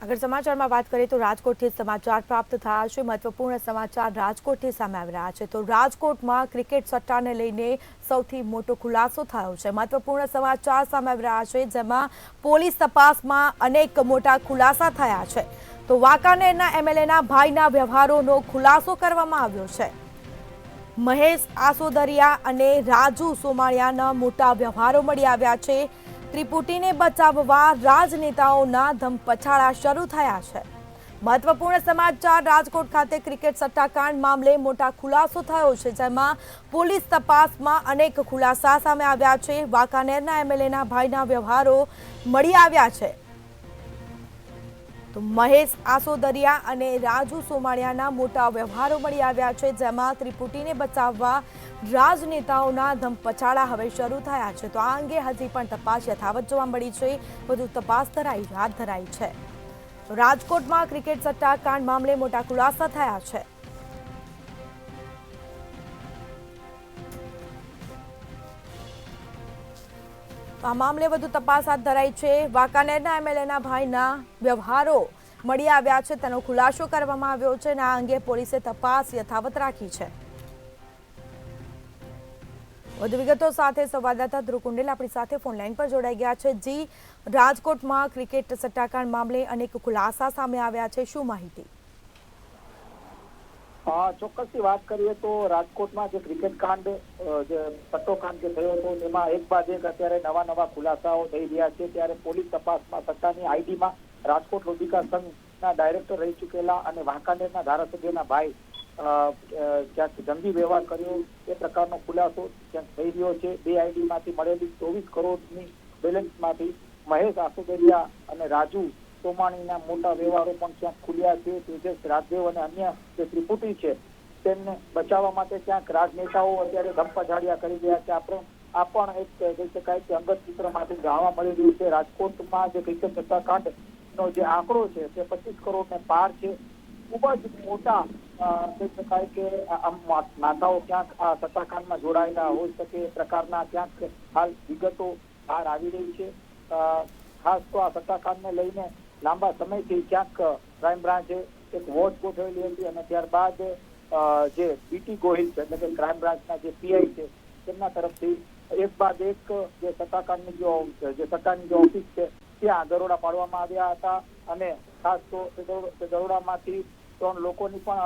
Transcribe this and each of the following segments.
આગળ સમાચારમાં વાત કરીએ તો રાજકોટથી સમાચાર પ્રાપ્ત થયા છે। મહત્વપૂર્ણ સમાચાર રાજકોટથી સામે આવી રહ્યા છે। તો રાજકોટમાં ક્રિકેટ સટ્ટાને લઈને સૌથી મોટો ખુલાસો થયો છે। મહત્વપૂર્ણ સમાચાર સામે આવી રહ્યા છે, જેમાં પોલીસ તપાસમાં અનેક મોટા ખુલાસા થયા છે। તો વાંકાનેરના એમએલએના ભાઈના વ્યવહારોનો ખુલાસો કરવામાં આવ્યો છે। મહેશ આસોદરિયા અને રાજુ સોમાળિયાના મોટા વ્યવહારો મળી આવ્યા છે। ત્રિપુટીને બચાવવા રાજનેતાઓના ધમપછાડા શરૂ થયા છે। મહત્વપૂર્ણ સમાચાર રાજકોટ ખાતે ક્રિકેટ સટ્ટાકાંડ મામલે મોટા ખુલાસો થયો છે, જેમાં પોલીસ તપાસમાં અનેક ખુલાસા સામે આવ્યા છે। વાંકાનેરના એમએલએના ભાઈના વ્યવહારો મળી આવ્યા છે। તો મહેશ આસોદરિયા અને રાજુ સોમાળિયાના મોટા વ્યવહારો મળી આવ્યા છે, જેમાં ત્રિપુટીને બચાવવા રાજનેતાઓના ધમપછાડા હવે શરૂ થયા છે। તો આ અંગે હજી પણ તપાસ યથાવત જોવા મળી છે। વધુ તપાસ હાથ ધરાઈ છે। તો રાજકોટમાં ક્રિકેટ સટ્ટાકાંડ મામલે મોટા ખુલાસા થયા છે। આ મામલે વધુ તપાસ હાથ ધરાઈ છે। વાંકાનેરના એમએલએના ભાઈના વ્યવહારો મળી આવ્યા છે, તેનો ખુલાસો કરવામાં આવ્યો છે અને આ અંગે પોલીસે તપાસ યથાવત રાખી છે। વધુ વિગતો સાથે સંવાદદાતા ધ્રુવ કુંડેલ આપણી સાથે ફોન લાઈન પર જોડાઈ ગયા છે। જી, રાજકોટમાં ક્રિકેટ સટ્ટાકાંડ મામલે અનેક ખુલાસા સામે આવ્યા છે, શું માહિતી? ચોક્કસથી વાત કરીએ તો રાજકોટમાં જે ક્રિકેટ કાંડ જે સટ્ટો કાંડ જે થયો હતો તેમાં એક બાદ એક અત્યારે નવા ખુલાસાઓ થઈ રહ્યા છે। ત્યારે પોલીસ તપાસમાં સટ્ટાની આઈડીમાં રાજકોટ લોધિકા સંઘના ડાયરેક્ટર રહી ચૂકેલા અને વાંકાનેરના ધારાસભ્યના ભાઈ ક્યાંક જંગી વ્યવહાર કર્યો એ પ્રકારનો ખુલાસો ક્યાંક થઈ રહ્યો છે। બે આઈડીમાંથી મળેલી 24 કરોડની બેલેન્સમાંથી મહેશ આસોદરિયા અને રાજુ સોમાણીના મોટા વ્યવહારો પણ ક્યાંક ખુલ્યા છે। તેજસ રાજદેવ અને અન્ય જે ત્રિપુટી છે તેમને બચાવવા માટે ક્યાંક રાજનેતાઓ અત્યારે ધમપછાડિયા કરી રહ્યા છે। આ પણ એક કહી શકાય કે અંગત સૂત્રમાંથી જાણવા મળી રહ્યું છે। રાજકોટમાં જે ક્રિકેટ સટ્ટાકાંડનો જે આંકડો છે તે 25 કરોડને પાર છે। ખૂબ જ મોટા કહી શકાય કે નાતાઓ ક્યાંક આ સટ્ટાકાંડમાં જોડાયેલા હોઈ શકે એ પ્રકારના ક્યાંક હાલ વિગતો બહાર આવી રહી છે। ખાસ તો આ સટ્ટાકાંડને લઈને લાંબા સમયથી ક્યાંક ક્રાઇમ બ્રાન્ચે એક વોચ ગોઠવેલી હતી અને ત્યારબાદ જે બીટી ગોહિલ છે એટલે કે ક્રાઇમ બ્રાન્ચના જે પીઆઈ છે તેમના તરફથી એક બાદ એક જે સટ્ટાકાંડની જે સટ્ટાની જે ઓફિસ છે ત્યાં દરોડા પાડવામાં આવ્યા હતા અને ખાસ તો તે દરોડામાંથી 3 લોકોની પણ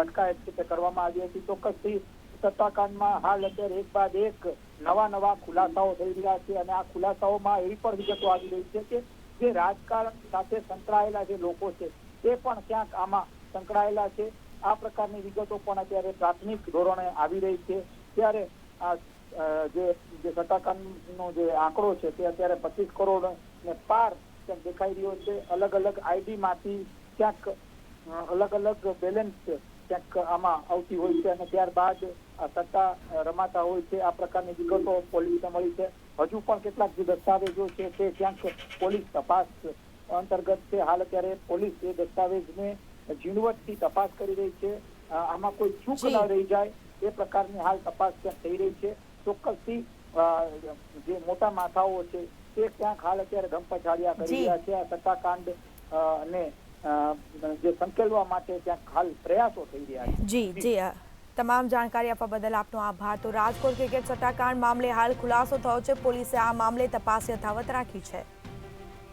અટકાયત છે તે કરવામાં આવી હતી। ચોક્કસથી સટ્ટાકાંડમાં હાલ અત્યારે એક બાદ એક નવા ખુલાસાઓ થઈ રહ્યા છે અને આ ખુલાસાઓમાં એવી પણ વિગતો આવી રહી છે કે જે રાજકારણ સાથે સંકળાયેલા જે લોકો છે તે પણ ક્યાંક આમાં સંકળાયેલા છે। આ પ્રકારની વિગતો પણ અત્યારે પ્રાથમિક ધોરણે આવી રહી છે। ત્યારે આ જે સટ્ટાકાંડનો જે આંકડો છે તે અત્યારે 25 કરોડ ને પાર ક્યાંક દેખાઈ રહ્યો છે। અલગ આઈડી માંથી ક્યાંક અલગ બેલેન્સ ક્યાંક આમાં આવતી હોય છે અને ત્યારબાદ આ સટ્ટા રમાતા હોય છે। આ પ્રકારની વિગતો પોલીસને મળી છે। હજુ પણ કેટલાક જે દસ્તાવેજો છે તે ક્યાંક પોલીસ તપાસ અંતર્ગત છે। હાલ અત્યારે પોલીસ એ દસ્તાવેજને ઝીણવટથી તપાસ કરી રહી છે। આમાં કોઈ ચૂક ન રહી જાય એ પ્રકારની હાલ તપાસ ક્યાંક થઈ રહી છે। ચોક્કસથી જે મોટા માથાઓ છે તે ક્યાંક હાલ અત્યારે ધમપછાડિયા કરી રહ્યા છે। આ સટ્ટાકાંડ ને જે સંકેલવા માટે ક્યાંક હાલ પ્રયાસો થઈ રહ્યા છે। જી, તમામ જાણકારી આપવા બદલ આપનો આભાર। તો રાજકોટ ક્રિકેટ સટ્ટાકાંડ મામલે હાલ ખુલાસો થયો છે, પોલીસે આ મામલે તપાસ યથાવત રાખી છે।